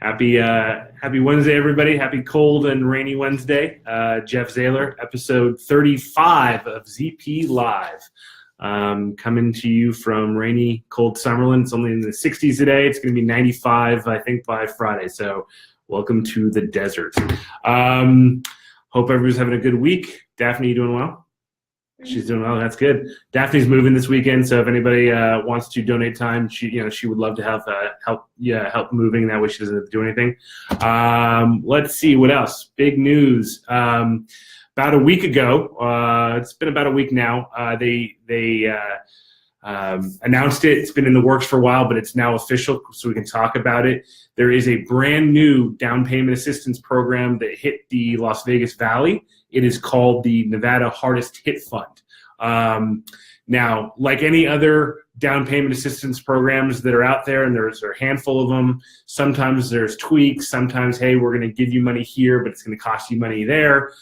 Happy Wednesday, everybody. Happy cold and rainy Wednesday. Jeff Zahler, episode 35 of ZPLive. Coming to you from rainy, cold Summerlin. It's only in the 60s today. It's going to be 95, I think, by Friday. So welcome to the desert. Hope everybody's having a good week. Daphne, you doing well? She's doing well. That's good. Daphne's moving this weekend, so if anybody wants to donate time, she would love to have help moving. That way, she doesn't have to do anything. Let's see what else. Big news. About a week ago, it's been about a week now. They announced it. It's been in the works for a while, but it's now official, so we can talk about it. There is a brand new down payment assistance program that hit the Las Vegas Valley. It is called the Nevada Hardest Hit Fund. Now, like any other down payment assistance programs that are out there, and there's a handful of them, sometimes there's tweaks. Sometimes, hey, we're going to give you money here, but it's going to cost you money there.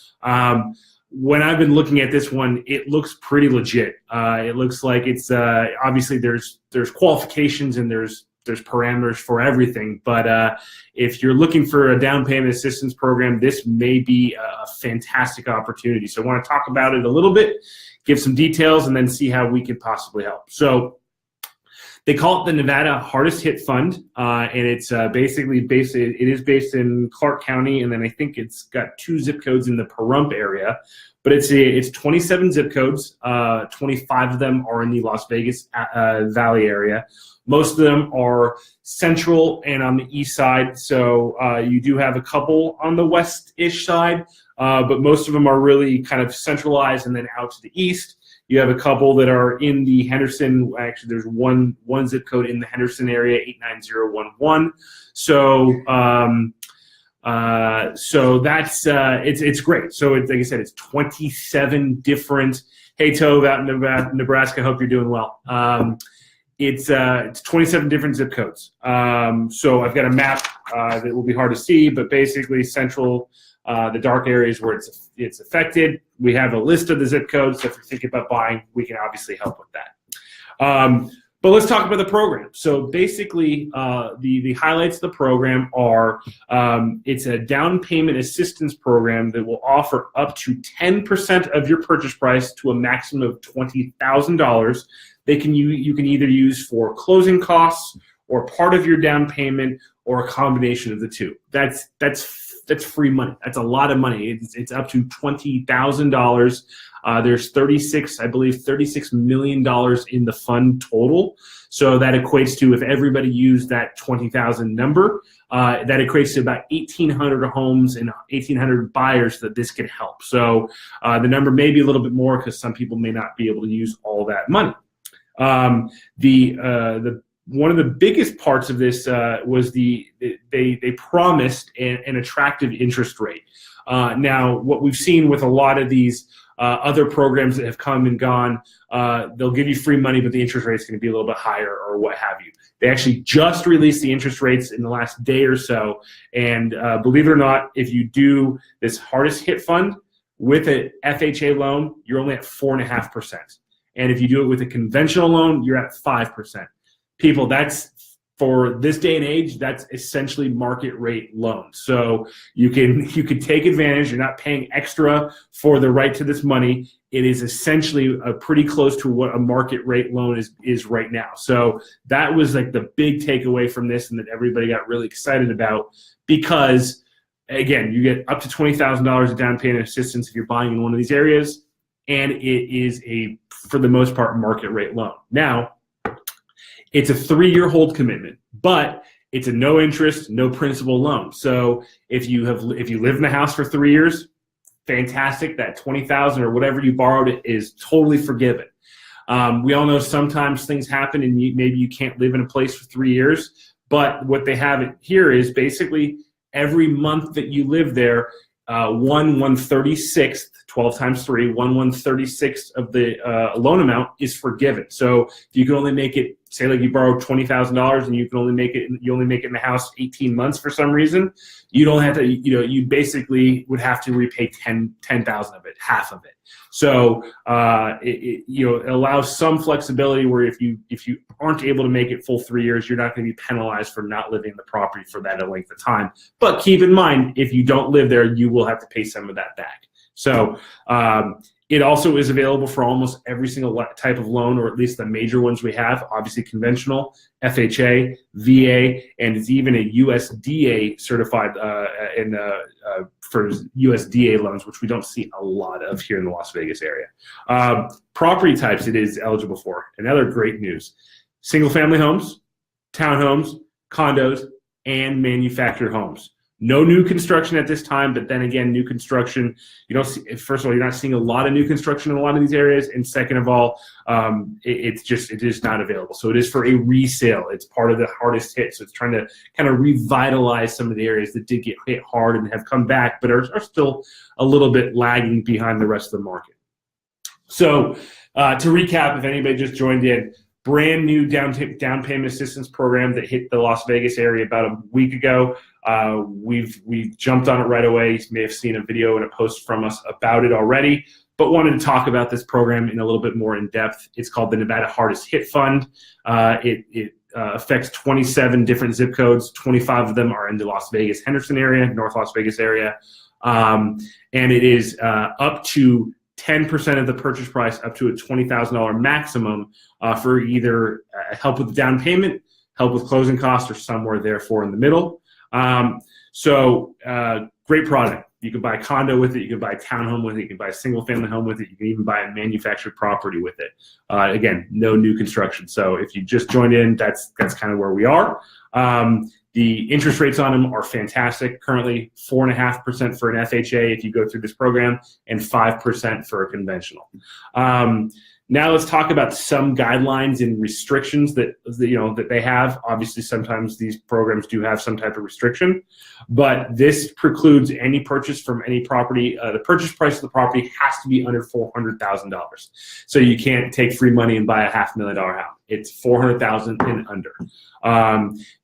When I've been looking at this one, it looks pretty legit. It looks like it's obviously there's qualifications and there's parameters for everything. But if you're looking for a down payment assistance program, this may be a fantastic opportunity. So I want to talk about it a little bit, give some details, and then see how we could possibly help. So they call it the Nevada Hardest Hit Fund, and it's basically based in Clark County, and then I think it's got 2 zip codes in the Pahrump area. But it's 27 zip codes. 25 of them are in the Las Vegas Valley area. Most of them are central and on the east side. So you do have a couple on the west-ish side, but most of them are really kind of centralized and then out to the east. You have a couple that are in the Henderson. Actually, there's one zip code in the Henderson area, 89011. So that's it's great. So it's, like I said, it's 27 different. Hey, Tove out in Nebraska. Hope you're doing well. It's 27 different zip codes. So I've got a map that will be hard to see, but basically central, the dark areas where it's affected. We have a list of the zip codes. So if you're thinking about buying, we can obviously help with that. But let's talk about the program. So basically, the highlights of the program are it's a down payment assistance program that will offer up to 10% of your purchase price to a maximum of $20,000. You can either use for closing costs or part of your down payment or a combination of the two. That's free money. That's a lot of money. It's up to $20,000. There's $36 million in the fund total. So that equates to, if everybody used that 20,000 number, that equates to about 1,800 homes and 1,800 buyers that this could help. So the number may be a little bit more because some people may not be able to use all that money. One of the biggest parts of this was they promised an attractive interest rate. Now, what we've seen with a lot of these other programs that have come and gone, they'll give you free money, but the interest rate is going to be a little bit higher or what have you. They actually just released the interest rates in the last day or so, and believe it or not, if you do this hardest hit fund with an FHA loan, you're only at 4.5%. And if you do it with a conventional loan, you're at 5%. People, that's, for this day and age, that's essentially market rate loans. So you can take advantage. You're not paying extra for the right to this money. It is essentially pretty close to what a market rate loan is right now. So that was like the big takeaway from this, and that everybody got really excited about, because again, you get up to $20,000 of down payment assistance if you're buying in one of these areas, and it is for the most part, market rate loan. Now, it's a 3-year hold commitment, but it's a no interest, no principal loan. So if you live in the house for 3 years, fantastic. That $20,000 or whatever you borrowed is totally forgiven. We all know sometimes things happen and maybe you can't live in a place for 3 years. But what they have here is basically every month that you live there, 1/136th, 12 times 3, 1/136th of the loan amount is forgiven. So if you can only make it say like you borrow $20,000 and you only make it in the house 18 months for some reason, you don't have to, you basically would have to repay 10,000 of it, half of it. So it allows some flexibility where if you aren't able to make it full 3 years, you're not going to be penalized for not living in the property for that length of time. But keep in mind, if you don't live there, you will have to pay some of that back. So it also is available for almost every single type of loan, or at least the major ones we have. Obviously conventional, FHA, VA, and it's even a USDA certified for USDA loans, which we don't see a lot of here in the Las Vegas area. Property types it is eligible for. Another great news: single family homes, townhomes, condos, and manufactured homes. No new construction at this time, but then again, new construction, you don't see, first of all, you're not seeing a lot of new construction in a lot of these areas, and second of all, it is not available. So it is for a resale. It's part of the hardest hit, so it's trying to kind of revitalize some of the areas that did get hit hard and have come back, but are still a little bit lagging behind the rest of the market. So to recap, if anybody just joined in, brand new down payment assistance program that hit the Las Vegas area about a week ago. We've jumped on it right away. You may have seen a video and a post from us about it already, but wanted to talk about this program in a little bit more in depth. It's called the Nevada Hardest Hit Fund. It affects 27 different zip codes. 25 of them are in the Las Vegas, Henderson area, North Las Vegas area. And it is up to 10% of the purchase price, up to a $20,000 maximum for either help with the down payment, help with closing costs, or somewhere therefore in the middle. Great product. You can buy a condo with it. You can buy a townhome with it. You can buy a single family home with it. You can even buy a manufactured property with it. Again, no new construction. So if you just joined in, that's kind of where we are. The interest rates on them are fantastic. Currently 4.5% for an FHA if you go through this program, and 5% for a conventional. Now let's talk about some guidelines and restrictions that they have. Obviously, sometimes these programs do have some type of restriction, but this precludes any purchase from any property. The purchase price of the property has to be under $400,000. So you can't take free money and buy a $500,000 house. It's $400,000 and under.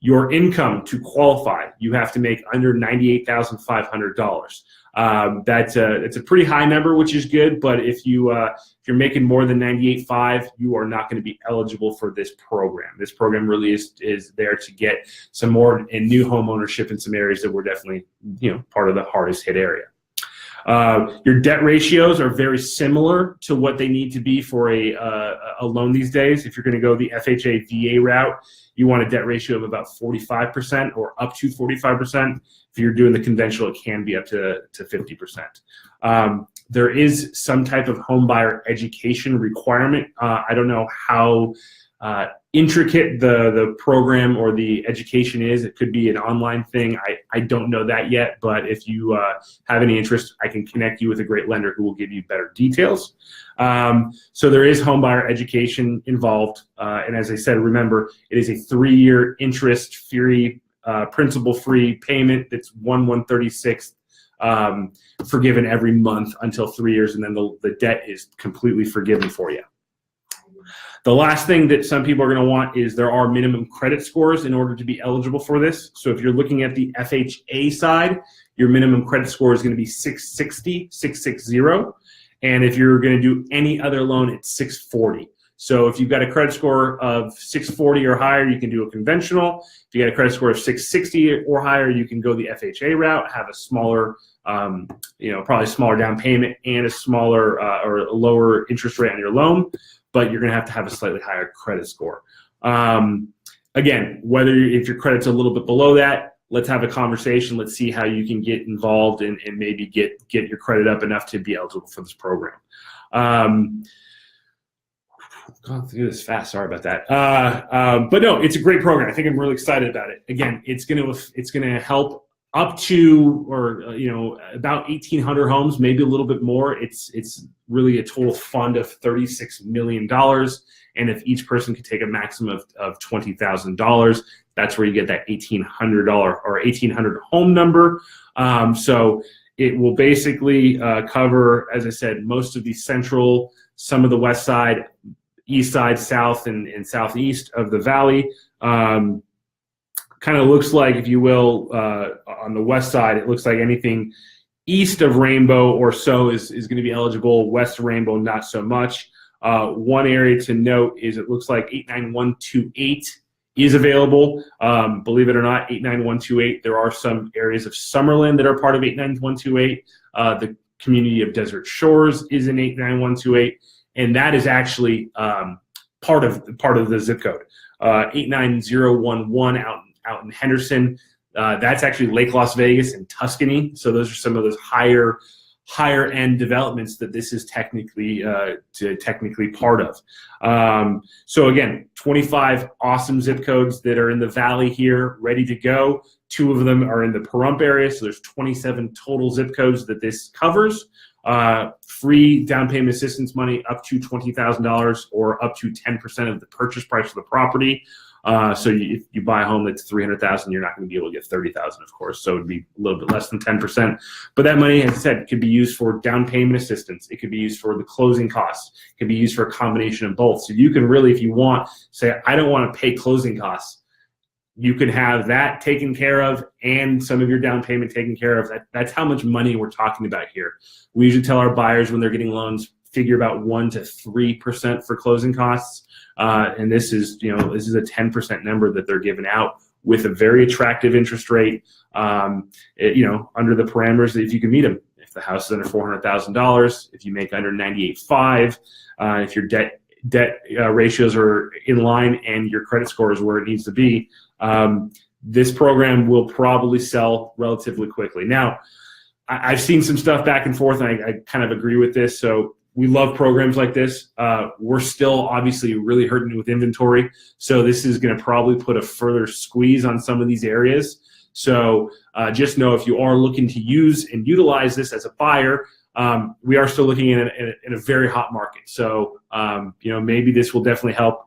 Your income to qualify, you have to make under $98,500. It's a pretty high number, which is good. But if you're making more than $98,500, you are not going to be eligible for this program. This program really is there to get some more in new home ownership in some areas that were definitely part of the hardest hit area. Your debt ratios are very similar to what they need to be for a loan these days. If you're going to go the FHA VA route, you want a debt ratio of about 45% or up to 45%. If you're doing the conventional, it can be up to 50%. There is some type of home buyer education requirement. I don't know how intricate the program or the education is. It could be an online thing. I don't know that yet, but if you have any interest, I can connect you with a great lender who will give you better details. So there is home buyer education involved. And as I said, remember, it is a 3-year interest-free, principal-free payment that's 1/136 forgiven every month until 3 years, and then the debt is completely forgiven for you. The last thing that some people are going to want is there are minimum credit scores in order to be eligible for this. So if you're looking at the FHA side, your minimum credit score is going to be 660. And if you're going to do any other loan, it's 640. So if you've got a credit score of 640 or higher, you can do a conventional. If you got a credit score of 660 or higher, you can go the FHA route, have a smaller, probably smaller down payment and a smaller or a lower interest rate on your loan, but you're going to have a slightly higher credit score. Again, if your credit's a little bit below that, let's have a conversation. Let's see how you can get involved and maybe get your credit up enough to be eligible for this program. Gone through this fast. Sorry about that. But no, it's a great program. I think I'm really excited about it. Again, it's gonna help up to about 1,800 homes, maybe a little bit more. It's really a total fund of $36 million. And if each person could take a maximum of $20,000, that's where you get that $1,800 or 1,800 home number. So it will basically cover, as I said, most of the central, some of the west side, east side, south, and southeast of the valley. Kind of looks like, if you will, on the west side, it looks like anything east of Rainbow or so is going to be eligible. West of Rainbow, not so much. One area to note is it looks like 89128 is available. Believe it or not, 89128. There are some areas of Summerlin that are part of 89128. The community of Desert Shores is in 89128, and that is actually part of the zip code. 89011 out in Henderson. That's actually Lake Las Vegas and Tuscany. So those are some of those higher end developments that this is technically part of. So again, 25 awesome zip codes that are in the valley here, ready to go. 2 of them are in the Pahrump area, so there's 27 total zip codes that this covers. Free down payment assistance money up to $20,000 or up to 10% of the purchase price of the property. So if you buy a home that's $300,000, you're not going to be able to get $30,000, of course. So it'd be a little bit less than 10%. But that money, as I said, could be used for down payment assistance. It could be used for the closing costs. It could be used for a combination of both. So you can really, if you want, say, I don't want to pay closing costs. You can have that taken care of and some of your down payment taken care of. That's how much money we're talking about here. We usually tell our buyers when they're getting loans, figure about 1 to 3% for closing costs. And this is a 10% number that they're giving out with a very attractive interest rate, under the parameters that if you can meet them. If the house is under $400,000, if you make under 98.5, if your debt ratios are in line and your credit score is where it needs to be, this program will probably sell relatively quickly. Now, I've seen some stuff back and forth, and I kind of agree with this. So we love programs like this. We're still obviously really hurting with inventory. So this is going to probably put a further squeeze on some of these areas. So just know if you are looking to use and utilize this as a buyer, we are still looking in a very hot market. So, maybe this will definitely help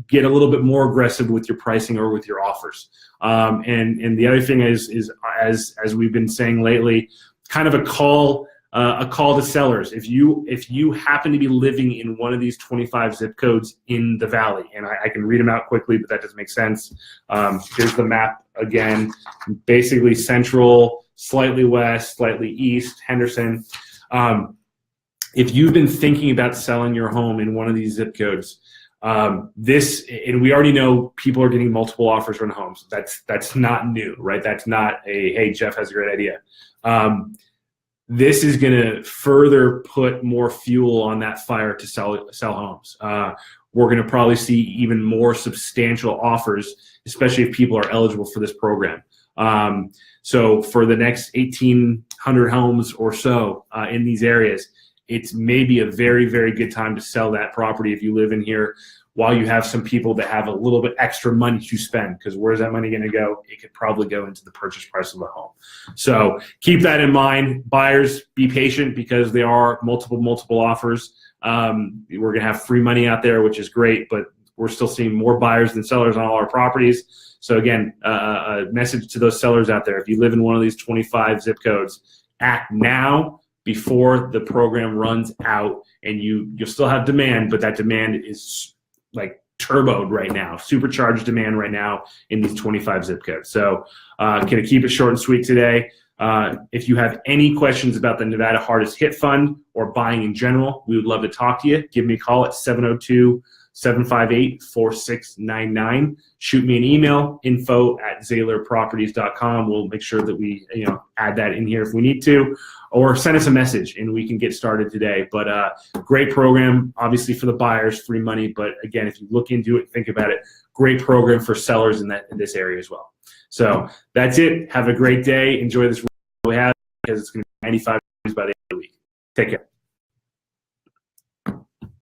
get a little bit more aggressive with your pricing or with your offers. And the other thing is as we've been saying lately, kind of a call to sellers. If you happen to be living in one of these 25 zip codes in the valley, and I can read them out quickly, but that doesn't make sense. Here's the map again, basically central, slightly west, slightly east, Henderson. If you've been thinking about selling your home in one of these zip codes, and we already know people are getting multiple offers on homes. That's not new, right? That's not hey, Jeff has a great idea. This is going to further put more fuel on that fire to sell homes. We're going to probably see even more substantial offers, especially if people are eligible for this program. So for the next 1,800 homes or so in these areas, it's maybe a very, very good time to sell that property if you live in here while you have some people that have a little bit extra money to spend, because where's that money going to go? It could probably go into the purchase price of the home. So keep that in mind. Buyers, be patient because there are multiple offers. We're going to have free money out there, which is great, but we're still seeing more buyers than sellers on all our properties. So again, a message to those sellers out there: if you live in one of these 25 zip codes, act now before the program runs out, and you'll still have demand, but that demand is like turboed right now, supercharged demand right now in these 25 zip codes. So can I keep it short and sweet today? If you have any questions about the Nevada Hardest Hit Fund or buying in general, we would love to talk to you. Give me a call at 702-758-4699. Shoot me an email, info@ZahlerProperties.com. We'll make sure that we add that in here if we need to, or send us a message and we can get started today. But great program, obviously for the buyers, free money. But again, if you look into it, think about it, great program for sellers in this area as well. So that's it. Have a great day. Enjoy this we have, because it's going to be 95 degrees by the end of the week. Take care.